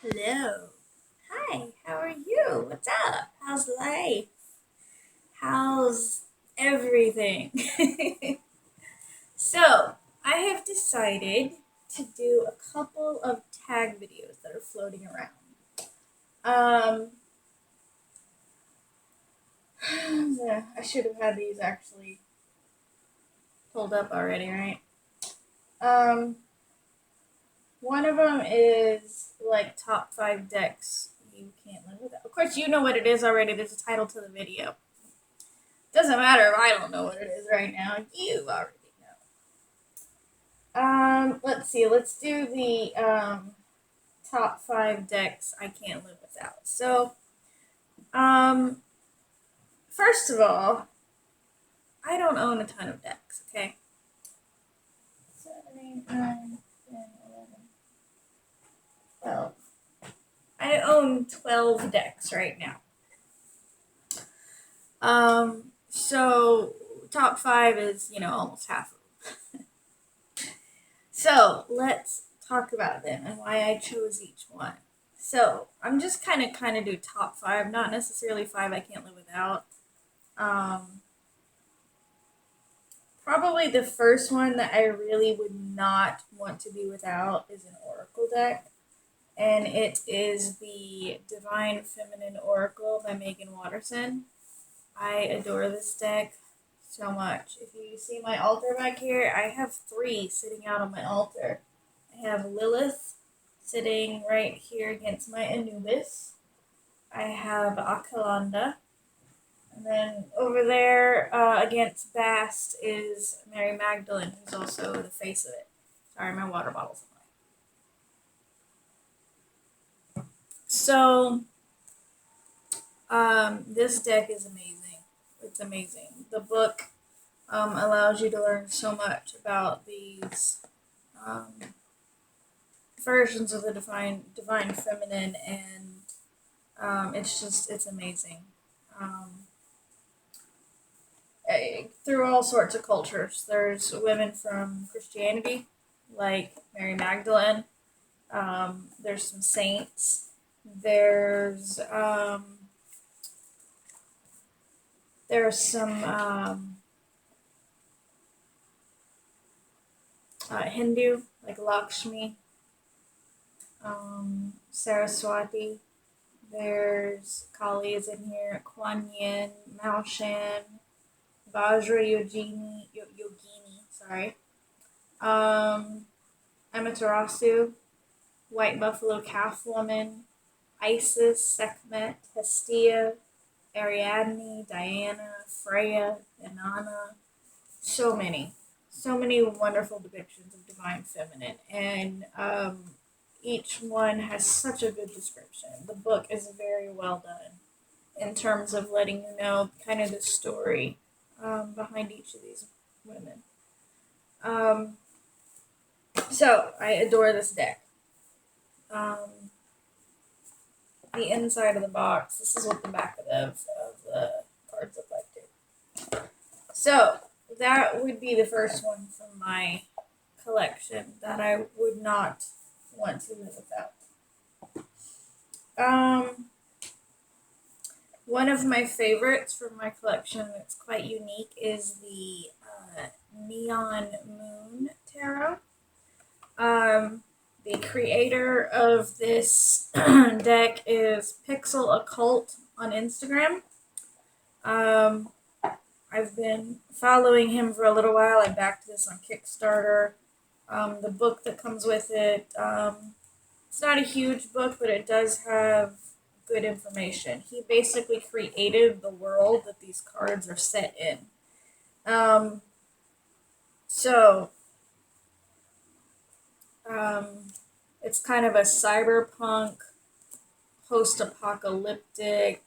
Hello. Hi, how are you? What's up? How's life? How's everything? So, I have decided to do a couple of tag videos that are floating around. Um, I should have had these actually pulled up already, right? Um, one of them is like top 5 decks you can't live without. Of course, you know what it is already. There's a title to the video. Doesn't matter if I don't know what it is right now. You already know. Let's see. Let's do the top 5 decks I can't live without. So, um, first of all, I don't own a ton of decks. Okay. 7, 8, 9, 10, 11, 12. I own 12 decks right now. So top 5 is almost half of them. So let's talk about them and why I chose each one. So I'm just kind of do top 5, not necessarily 5 I can't live without. Um, Probably the first one that I really would not want to be without is an Oracle deck, and it is the Divine Feminine Oracle by Imogen Walters. I adore this deck so much. If you see my altar back here, I have 3 sitting out on my altar. I have Lilith sitting right here against my Anubis. I have Akalanda. And then over there against Bast is Mary Magdalene, who's also the face of it. Sorry, my water bottle's in the way. So, this deck is amazing. It's amazing. The book allows you to learn so much about these um, versions of the divine feminine, and it's amazing. Um, Through all sorts of cultures, there's women from Christianity, like Mary Magdalene. There's some saints. There's some Hindu, like Lakshmi, Saraswati. There's Kali is in here, Kuan Yin, Mao Shan, Yogini, sorry. Amaterasu, White Buffalo Calf Woman, Isis, Sekhmet, Hestia, Ariadne, Diana, Freya, Inanna. So many. So many wonderful depictions of divine feminine. And each one has such a good description. The book is very well done in terms of letting you know kind of the story behind each of these women. Um, so I adore this deck. Um, the inside of the box. This is what the back of the cards look like too. So that would be the first one from my collection that I would not want to live without. Um, One of my favorites from my collection that's quite unique is the Neon Moon Tarot. The creator of this deck is Pixel Occult on Instagram. Um, I've been following him for a little while. I backed this on Kickstarter. The book that comes with it, it's not a huge book, but it does have good information. He basically created the world that these cards are set in. Um, so, it's kind of a cyberpunk, post-apocalyptic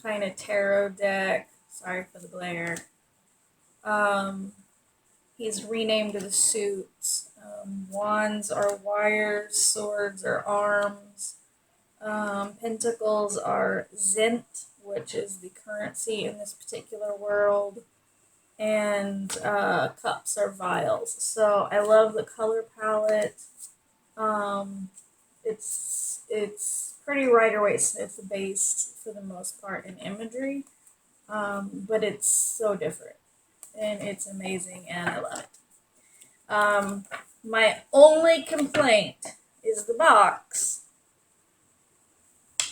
kind of tarot deck. Sorry for the glare. He's renamed the suits. Wands are wires, swords are arms. Pentacles are Zint, which is the currency in this particular world. And cups are vials. So I love the color palette. Um, It's pretty Rider-Waite-Smith based for the most part in imagery, but it's so different and it's amazing and I love it. My only complaint is the box.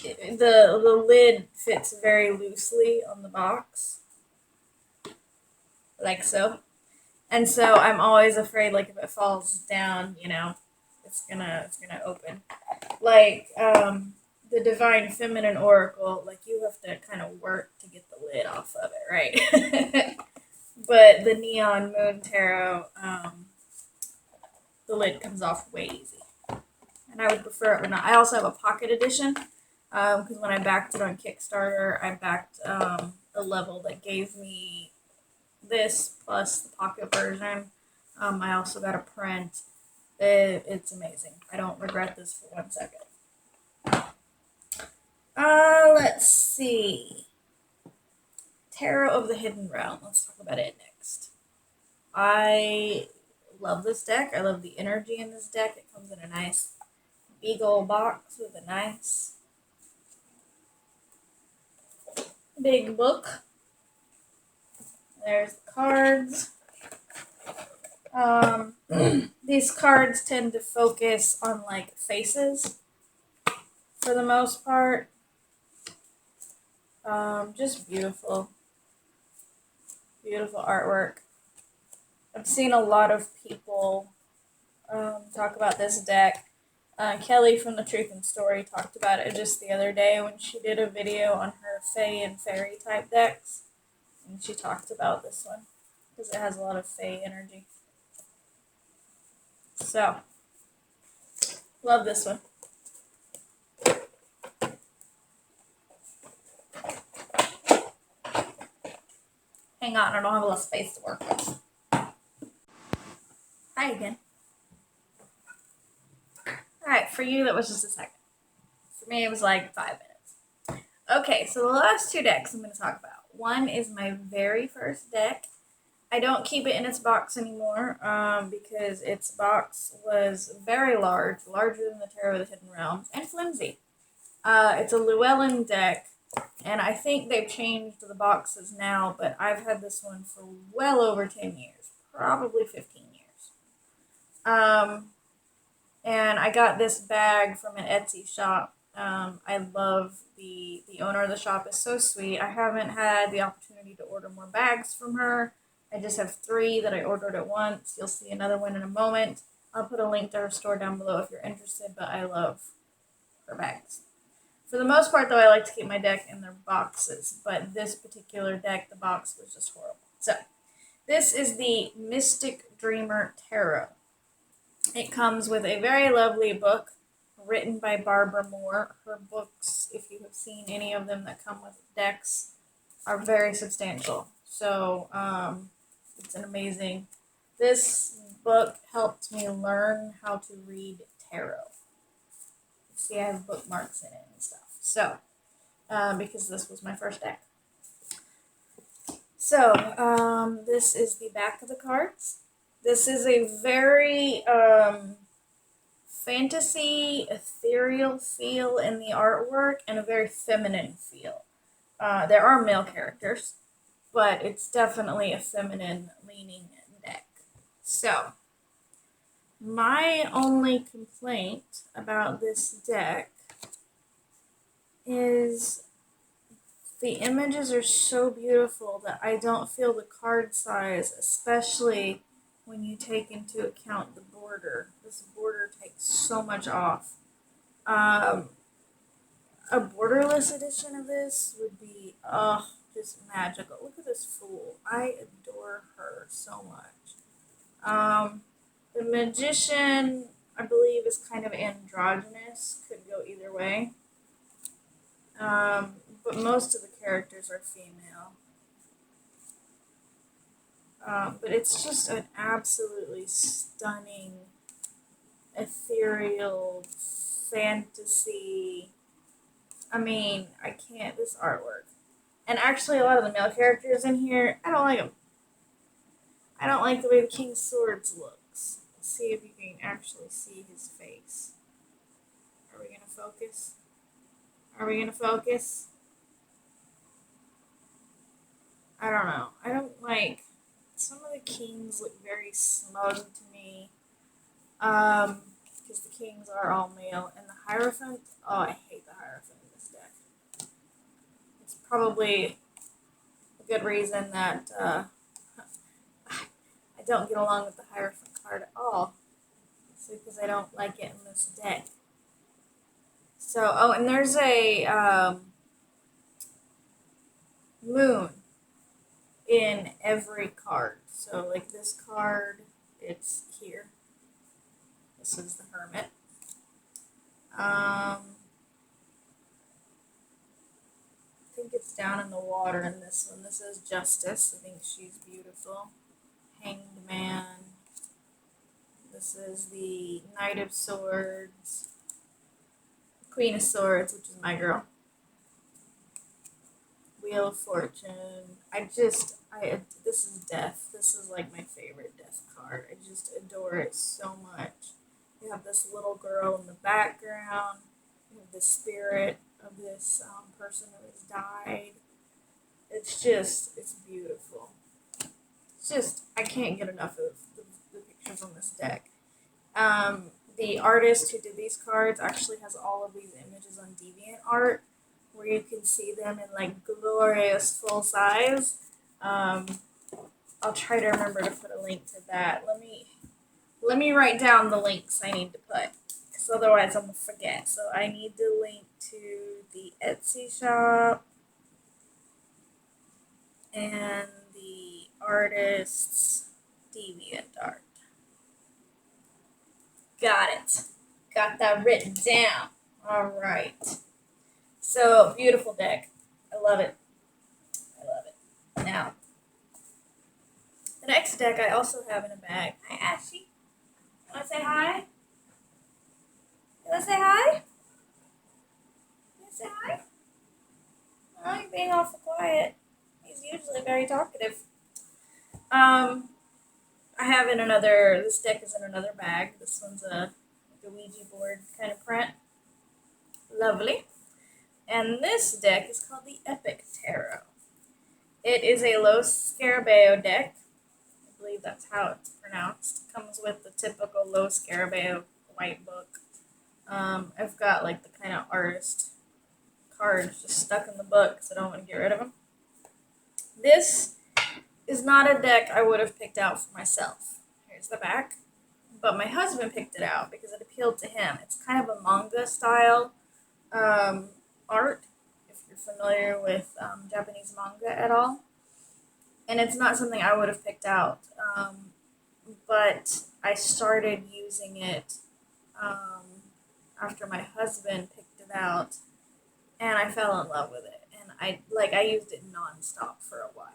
The lid fits very loosely on the box, like so. And so I'm always afraid, like if it falls down, it's gonna open. Like the Divine Feminine Oracle, like you have to kind of work to get the lid off of it, right? But the Neon Moon Tarot, the lid comes off way easy, and I would prefer it when I also have a pocket edition. Because when I backed it on Kickstarter, I backed a level that gave me this plus the pocket version. I also got a print. It's amazing. I don't regret this for 1 second. Let's see. Terra of the Hidden Realm. Let's talk about it next. I love this deck. I love the energy in this deck. It comes in a nice big old box with a nice big book. There's the cards. These cards tend to focus on like faces for the most part. Just beautiful artwork. I've seen a lot of people talk about this deck. Kelly from The Truth and Story talked about it just the other day when she did a video on her Fae and Fairy type decks. And she talked about this one because it has a lot of Fae energy. So, love this one. Hang on, I don't have a lot of space to work with. Hi again. Alright, for you that was just a second. For me it was like 5 minutes. Okay, so the last two decks I'm going to talk about. One is my very first deck. I don't keep it in its box anymore because its box was very large, larger than the Tarot of the Hidden Realms, and flimsy. It's a Llewellyn deck, and I think they've changed the boxes now, but I've had this one for well over 10 years, probably 15 years. And I got this bag from an Etsy shop. I love the owner of the shop is so sweet. I haven't had the opportunity to order more bags from her. I just have 3 that I ordered at once. You'll see another one in a moment. I'll put a link to her store down below if you're interested, but I love her bags. For the most part, though, I like to keep my deck in their boxes, but this particular deck, the box was just horrible. So, this is the Mystic Dreamer Tarot. It comes with a very lovely book written by Barbara Moore. Her books, if you have seen any of them that come with decks, are very substantial. So, it's an amazing. This book helped me learn how to read tarot. See, I have bookmarks in it and stuff. So, because this was my first deck. So, this is the back of the cards. This is a very fantasy, ethereal feel in the artwork and a very feminine feel. There are male characters, but it's definitely a feminine leaning deck. So, my only complaint about this deck is the images are so beautiful that I don't feel the card size, especially when you take into account the border. This border takes so much off. A borderless edition of this would be, just magical. Look at this fool. I adore her so much. The Magician, I believe, is kind of androgynous. Could go either way. But most of the characters are female. But it's just an absolutely stunning, ethereal, fantasy. I mean, I can't, this artwork. And actually, a lot of the male characters in here, I don't like them. I don't like the way the King's Swords looks. Let's see if you can actually see his face. Are we going to focus? Are we going to focus? I don't know. I don't like, some of the kings look very smug to me. Because the kings are all male. And the Hierophant, oh, I hate the Hierophant in this deck. It's probably a good reason that I don't get along with the Hierophant card at all. It's because I don't like it in this deck. So, oh, and there's a moon in every card. So, like this card, it's here. This is the Hermit. I think it's down in the water in this one. This is Justice. I think she's beautiful. Hanged Man. This is the Knight of Swords. Queen of Swords, which is my girl. Wheel of Fortune. This is Death. This is like my favorite Death card. I just adore it so much. You have this little girl in the background. You have the spirit of this person who has died. It's beautiful. I can't get enough of the pictures on this deck. The artist who did these cards actually has all of these images on DeviantArt, where you can see them in like glorious full size. I'll try to remember to put a link to that. Let me write down the links I need to put, because otherwise I'm gonna forget. So I need to link to the Etsy shop and the artist's DeviantArt. Got it. Got that written down. All right. So, beautiful deck. I love it. I love it. Now, the next deck I also have in a bag. Hi, Ashley. You want to say hi? You want to say hi? You want to say hi? Oh, you're being awful quiet. He's usually very talkative. I have this deck is in another bag. This one's a Ouija board kind of print. Lovely. And this deck is called the Epic Tarot. It is a Los Scarabeo deck. I believe that's how it's pronounced. It comes with the typical Los Scarabeo white book. I've got like the kind of artist cards just stuck in the book because I don't want to get rid of them. This is not a deck I would have picked out for myself. Here's the back. But my husband picked it out because it appealed to him. It's kind of a manga style art, if you're familiar with Japanese manga at all. And it's not something I would have picked out. But I started using it after my husband picked it out, and I fell in love with it. And I used it nonstop for a while.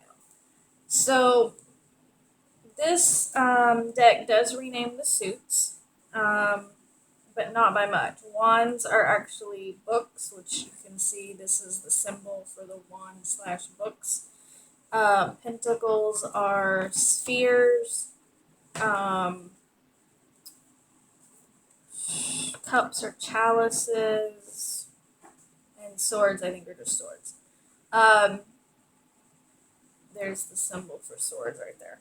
So this deck does rename the suits, but not by much. Wands are actually books, which you can see this is the symbol for the wand/books. Pentacles are spheres. Cups are chalices. And swords, I think, are just swords. There's the symbol for swords right there.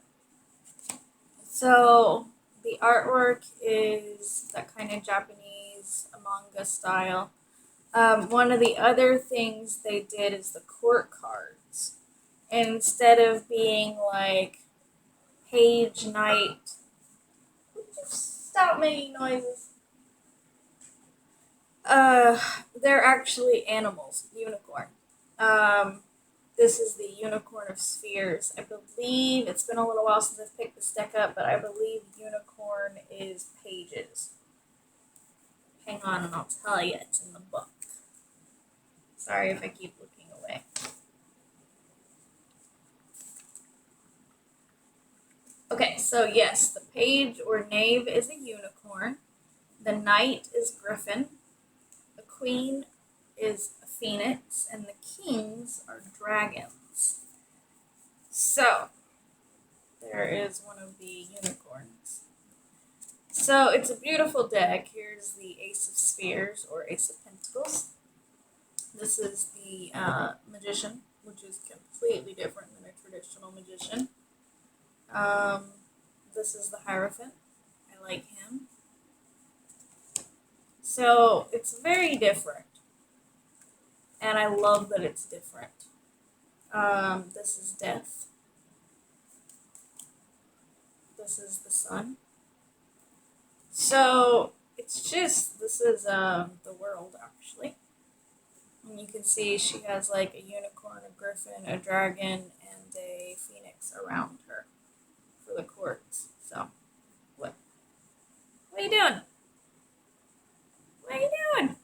So the artwork is that kind of Japanese manga style. One of the other things they did is the court cards. Instead of being like page, knight, would you stop making noises? They're actually animals, unicorn. This is the Unicorn of Spheres. I believe, it's been a little while since I've picked this deck up, but I believe unicorn is pages. Hang on and I'll tell you, it's in the book. Sorry if I keep looking away. Okay, so yes, the page or knave is a unicorn. The knight is griffin. The queen is a phoenix, and the kings are dragons. So, there is one of the unicorns. So it's a beautiful deck. Here's the Ace of Spears or Ace of Pentacles. This is the Magician, which is completely different than a traditional magician. This is the Hierophant. I like him. So it's very different. And I love that it's different. This is Death. This is the Sun. So it's just, this is the World, actually. And you can see she has like a unicorn, a griffin, a dragon, and a phoenix around her for the courts. So, what are you doing? What are you doing?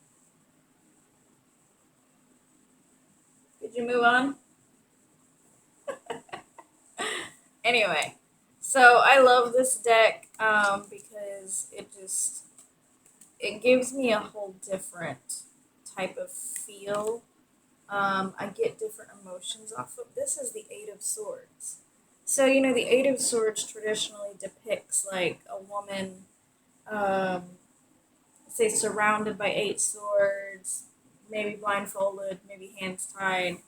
Did you move on? Anyway, so I love this deck because it gives me a whole different type of feel. I get different emotions off of this. Is the Eight of Swords. So, the Eight of Swords traditionally depicts like a woman, say, surrounded by 8 swords, maybe blindfolded, maybe hands tied,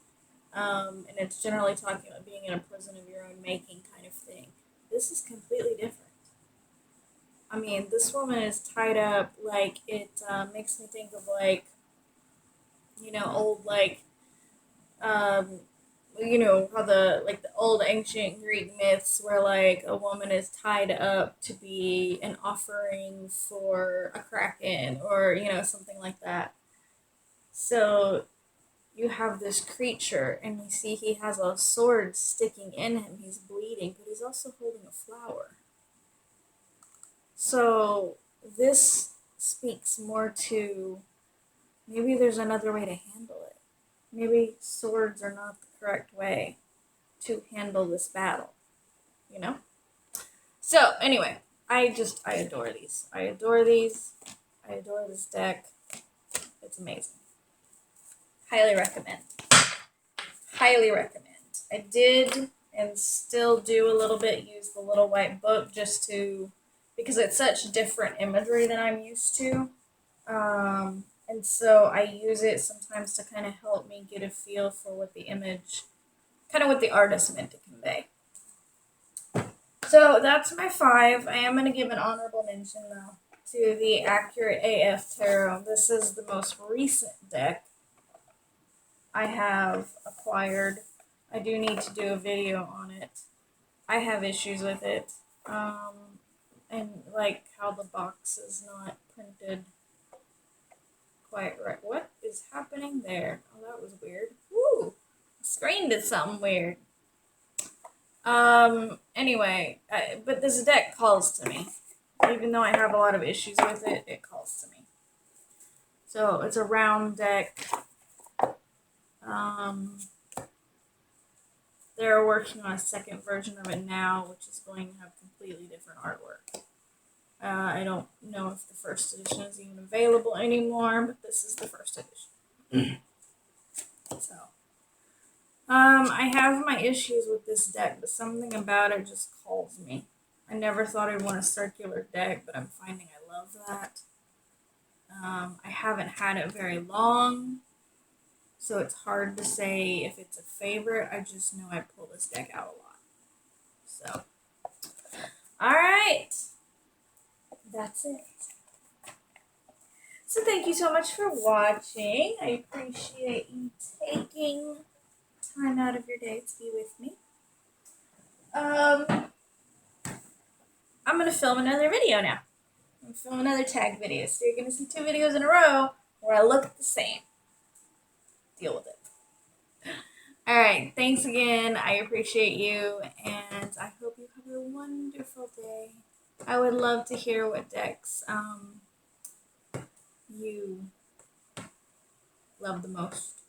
and it's generally talking about being in a prison of your own making kind of thing. This is completely different. I mean, this woman is tied up, like, it makes me think of, like, old, like, how the old ancient Greek myths where, like, a woman is tied up to be an offering for a kraken or, something like that. So you have this creature, and you see he has a sword sticking in him. He's bleeding, but he's also holding a flower. So this speaks more to maybe there's another way to handle it. Maybe swords are not the correct way to handle this battle, So anyway, I adore these. I adore these. I adore this deck. It's amazing. Highly recommend. Highly recommend. I did and still do a little bit use the little white book because it's such different imagery than I'm used to. And so I use it sometimes to kind of help me get a feel for what the image, kind of what the artist meant to convey. So that's my 5. I am going to give an honorable mention, though, to the Accurate AF Tarot. This is the most recent deck I have acquired. I do need to do a video on it. I have issues with it. And like how the box is not printed quite right. What is happening there? Oh, that was weird. Woo! The screen did something weird. Anyway, but this deck calls to me. Even though I have a lot of issues with it, it calls to me. So it's a round deck. They're working on a second version of it now, which is going to have completely different artwork. I don't know if the first edition is even available anymore, but this is the first edition. So, I have my issues with this deck, but something about it just calls me. I never thought I'd want a circular deck, but I'm finding I love that. I haven't had it very long, so it's hard to say if it's a favorite. I just know I pull this deck out a lot. So, alright. That's it. So thank you so much for watching. I appreciate you taking time out of your day to be with me. I'm going to film another video now. I'm going to film another tag video. So you're going to see 2 videos in a row where I look the same. Deal with it. Alright, thanks again. I appreciate you, and I hope you have a wonderful day. I would love to hear what decks you love the most.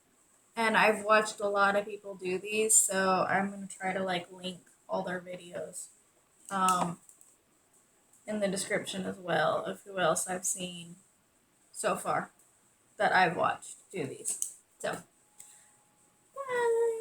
And I've watched a lot of people do these, so I'm going to try to link all their videos in the description as well of who else I've seen so far that I've watched do these. So, bye!